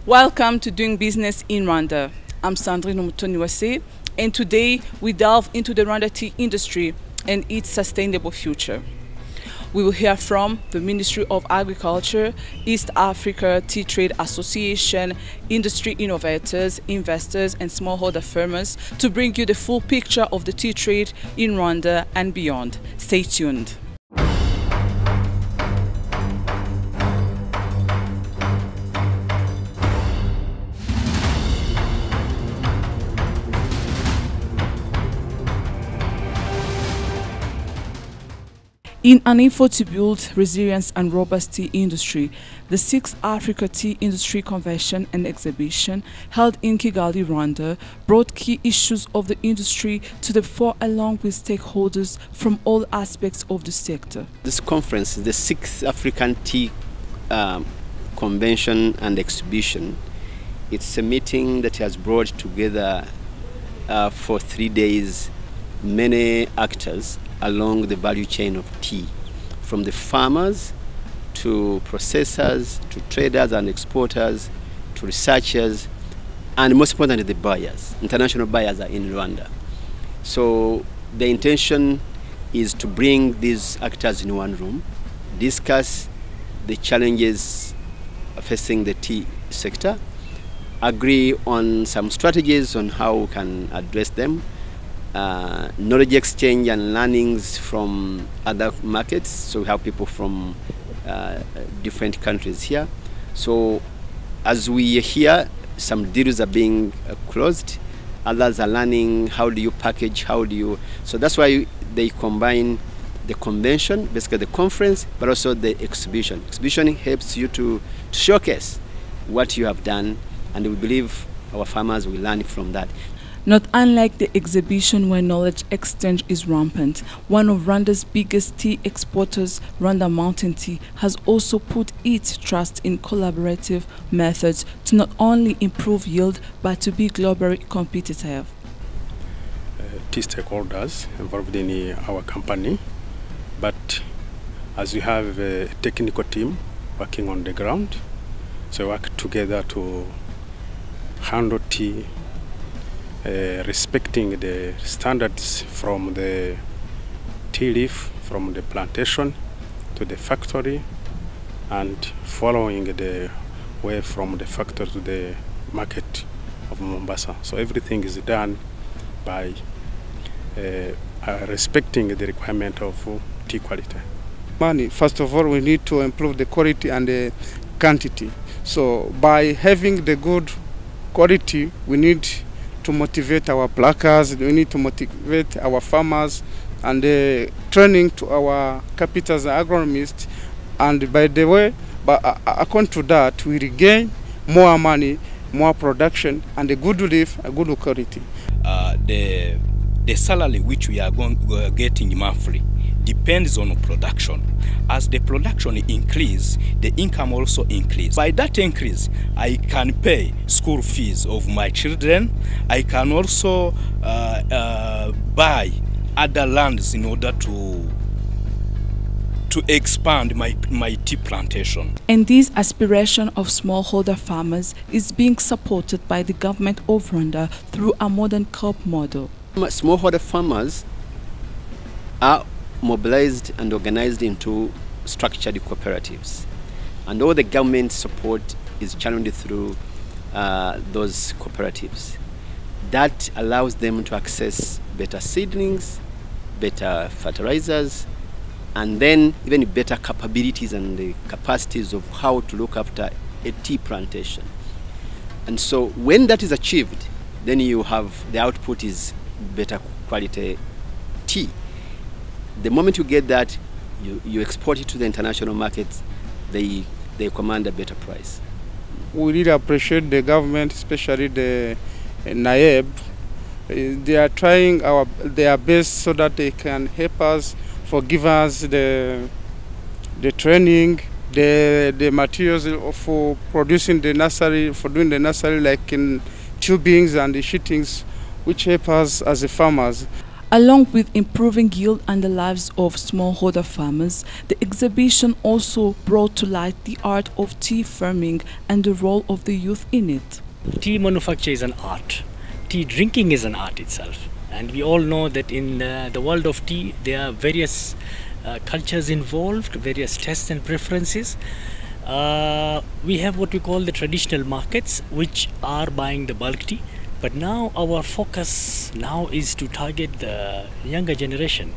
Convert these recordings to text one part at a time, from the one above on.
Welcome to Doing Business in Rwanda. I'm Sandrine Umutoniwase, and today we delve into the Rwanda tea industry and its sustainable future. We will hear from the Ministry of Agriculture, East Africa Tea Trade Association, industry innovators, investors and smallholder farmers to bring you the full picture of the tea trade in Rwanda and beyond. Stay tuned. In an effort to build resilience and robust tea industry, the 6th Africa Tea Industry Convention and Exhibition held in Kigali, Rwanda, brought key issues of the industry to the fore along with stakeholders from all aspects of the sector. This conference, the 6th African Tea Convention and Exhibition, it's a meeting that has brought together for 3 days many actors along the value chain of tea, from the farmers to processors to traders and exporters to researchers, and most importantly the buyers. International buyers are in Rwanda. So the intention is to bring these actors in one room, discuss the challenges facing the tea sector, agree on some strategies on how we can address them, knowledge exchange and learnings from other markets. So we have people from different countries here. So as we hear, some deals are being closed, others are learning how do you package, how do you... So that's why they combine the convention, basically the conference, but also the exhibition. Exhibition helps you to showcase what you have done, and we believe our farmers will learn from that. Not unlike the exhibition where knowledge exchange is rampant, one of Rwanda's biggest tea exporters, Rwanda Mountain Tea, has also put its trust in collaborative methods to not only improve yield but to be globally competitive. Tea stakeholders involved in our company, but as we have a technical team working on the ground, so we work together to handle tea respecting the standards from the tea leaf, from the plantation to the factory, and following the way from the factory to the market of Mombasa. So everything is done by respecting the requirement of tea quality. First of all, we need to improve the quality and the quantity. So by having the good quality, we need to motivate our pluckers, we need to motivate our farmers, and training to our capitals and agronomists. And by the way, according to that, we regain more money, more production, and a good leaf, a good quality. The salary which we are getting monthly depends on production. As the production increase, the income also increase. By that increase, I can pay school fees of my children. I can also buy other lands in order to expand my tea plantation. And this aspiration of smallholder farmers is being supported by the government of Rwanda through a modern co-op model. Smallholder farmers are mobilized and organized into structured cooperatives, and all the government support is channeled through those cooperatives. That allows them to access better seedlings, better fertilizers, and then even better capabilities and the capacities of how to look after a tea plantation. And so when that is achieved, then you have the output is better quality tea. The moment you get that, you export it to the international markets, they command a better price. We really appreciate the government, especially the NAEB. They are trying their best so that they can help us, give us the training, the materials for producing the nursery, for doing the nursery, like in tubings and the sheetings, which help us as the farmers. Along with improving yield and the lives of smallholder farmers, the exhibition also brought to light the art of tea farming and the role of the youth in it. Tea manufacture is an art. Tea drinking is an art itself. And we all know that in the world of tea, there are various cultures involved, various tastes and preferences. We have what we call the traditional markets, which are buying the bulk tea. But now our focus now is to target the younger generation.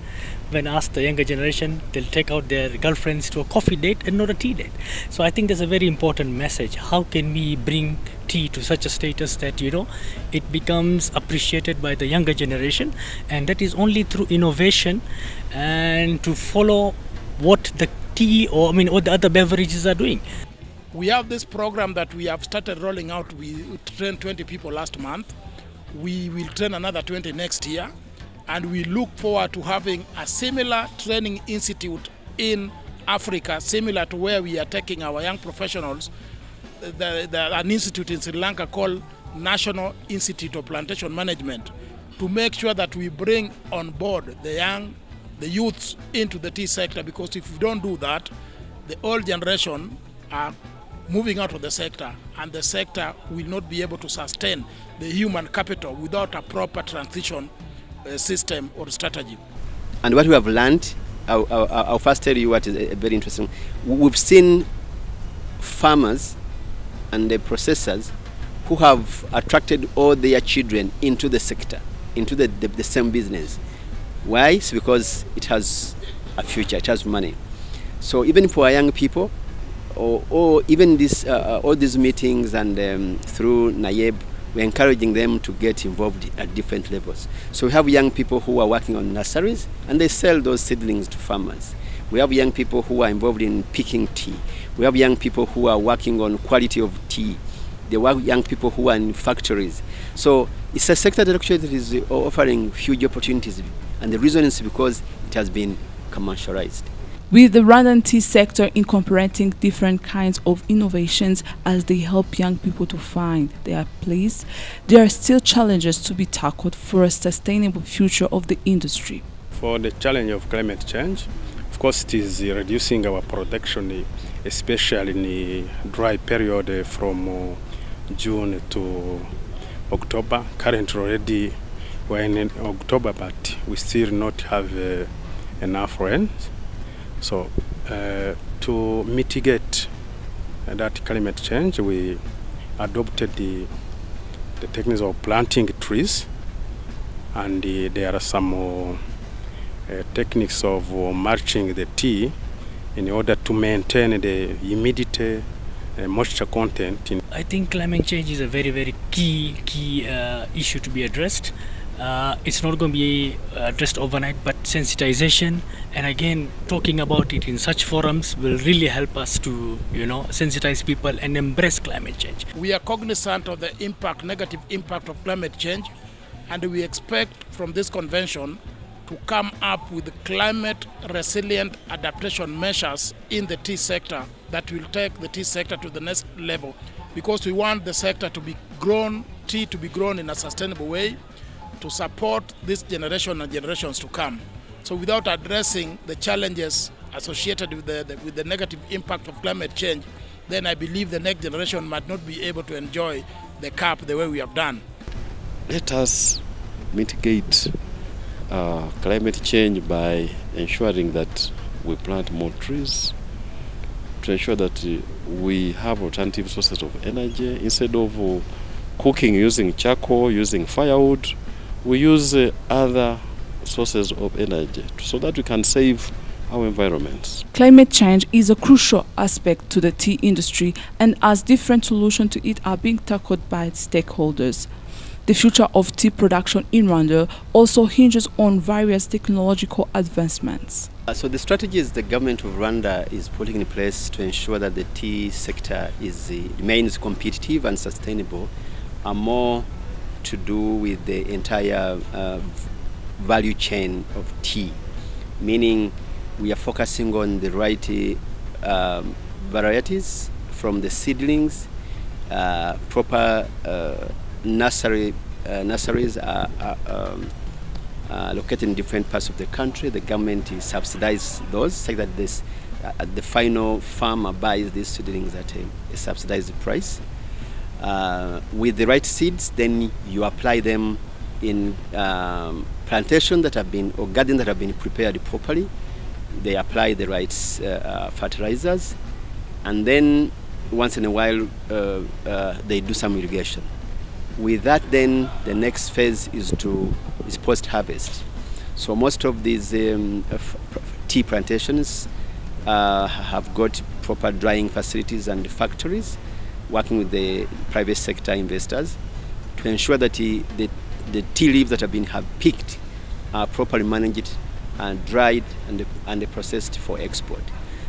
When asked the younger generation, they'll take out their girlfriends to a coffee date and not a tea date. So I think that's a very important message. How can we bring tea to such a status that, you know, it becomes appreciated by the younger generation, and that is only through innovation and to follow what the tea or what the other beverages are doing. We have this program that we have started rolling out. We trained 20 people last month. We will train another 20 next year. And we look forward to having a similar training institute in Africa, similar to where we are taking our young professionals. An institute in Sri Lanka called National Institute of Plantation Management, to make sure that we bring on board the youths into the tea sector, because if we don't do that, the old generation are moving out of the sector, and the sector will not be able to sustain the human capital without a proper transition system or strategy. And what we have learned, I'll first tell you what is very interesting. We've seen farmers and the processors who have attracted all their children into the sector, into the same business. Why? It's because it has a future, it has money. So even for our young people, or even this, all these meetings and through NAYEB, we're encouraging them to get involved at different levels. So we have young people who are working on nurseries and they sell those seedlings to farmers. We have young people who are involved in picking tea. We have young people who are working on quality of tea. There are young people who are in factories. So it's a sector that actually is offering huge opportunities. And the reason is because it has been commercialized. With the Rwandan tea sector incorporating different kinds of innovations as they help young people to find their place, there are still challenges to be tackled for a sustainable future of the industry. For the challenge of climate change, of course it is reducing our production, especially in the dry period from June to October. Currently already we're in October, but we still not have enough rain. So to mitigate that climate change, we adopted the techniques of planting trees, and there are some techniques of mulching the tea in order to maintain the humidity moisture content. I think climate change is a very, very key issue to be addressed. It's not going to be addressed overnight, but sensitization and again talking about it in such forums will really help us to, sensitize people and embrace climate change. We are cognizant of the negative impact of climate change, and we expect from this convention to come up with climate resilient adaptation measures in the tea sector that will take the tea sector to the next level, because we want the sector to be grown, tea to be grown in a sustainable way, to support this generation and generations to come. So without addressing the challenges associated with the negative impact of climate change, then I believe the next generation might not be able to enjoy the cup the way we have done. Let us mitigate climate change by ensuring that we plant more trees, to ensure that we have alternative sources of energy. Instead of cooking using charcoal, using firewood, we use other sources of energy so that we can save our environments. Climate change is a crucial aspect to the tea industry, and as different solutions to it are being tackled by stakeholders. The future of tea production in Rwanda also hinges on various technological advancements. So the strategies the government of Rwanda is putting in place to ensure that the tea sector remains competitive and sustainable are more to do with the entire value chain of tea, meaning we are focusing on the right varieties from the seedlings, proper nurseries are located in different parts of the country. The government subsidizes those, so that the final farmer buys these seedlings at a subsidized price. With the right seeds, then you apply them in plantation that have been, or garden that have been prepared properly. They apply the right fertilizers, and then once in a while they do some irrigation. With that, then the next phase is post-harvest. So most of these tea plantations have got proper drying facilities and factories, working with the private sector investors to ensure that the tea leaves that have been picked are properly managed and dried and processed for export.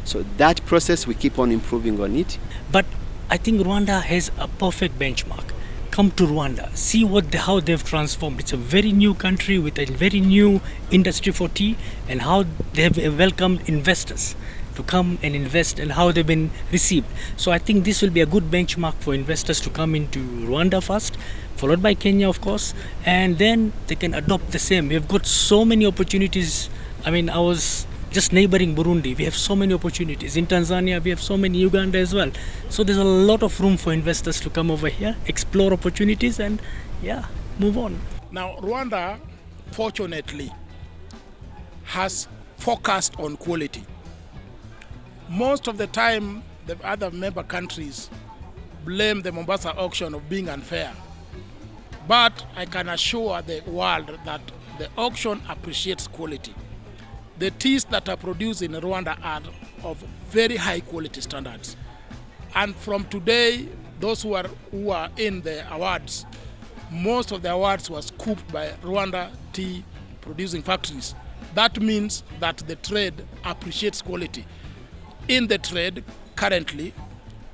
So that process, we keep on improving on it. But I think Rwanda has a perfect benchmark. Come to Rwanda, see how they've transformed. It's a very new country with a very new industry for tea, and how they have welcomed investors to come and invest, and how they've been received. So I think this will be a good benchmark for investors to come into Rwanda first, followed by Kenya, of course, and then they can adopt the same. We've got so many opportunities. I mean, I was just neighboring Burundi. We have so many opportunities. In Tanzania, we have so many, Uganda as well. So there's a lot of room for investors to come over here, explore opportunities, and yeah, move on. Now, Rwanda, fortunately, has focused on quality. Most of the time, the other member countries blame the Mombasa auction of being unfair. But I can assure the world that the auction appreciates quality. The teas that are produced in Rwanda are of very high quality standards. And from today, those who are in the awards, most of the awards was scooped by Rwanda tea producing factories. That means that the trade appreciates quality. In the trade, currently,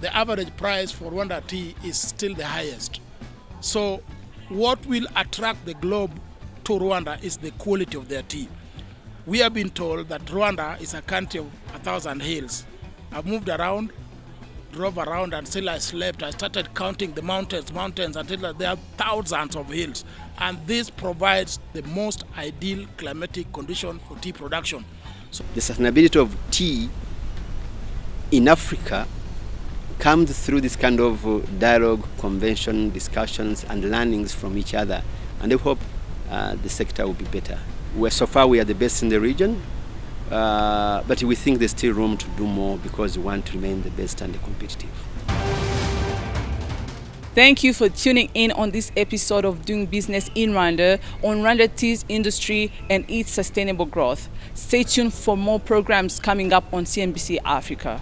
the average price for Rwanda tea is still the highest. So what will attract the globe to Rwanda is the quality of their tea. We have been told that Rwanda is a country of 1,000 hills. I've moved around, drove around, and still I slept. I started counting the mountains until there are thousands of hills. And this provides the most ideal climatic condition for tea production. So the sustainability of tea in Africa comes through this kind of dialogue, convention, discussions, and learnings from each other. And I hope the sector will be better. So far we are the best in the region, but we think there's still room to do more because we want to remain the best and the competitive. Thank you for tuning in on this episode of Doing Business in Rwanda on Rwanda Tea's industry and its sustainable growth. Stay tuned for more programs coming up on CNBC Africa.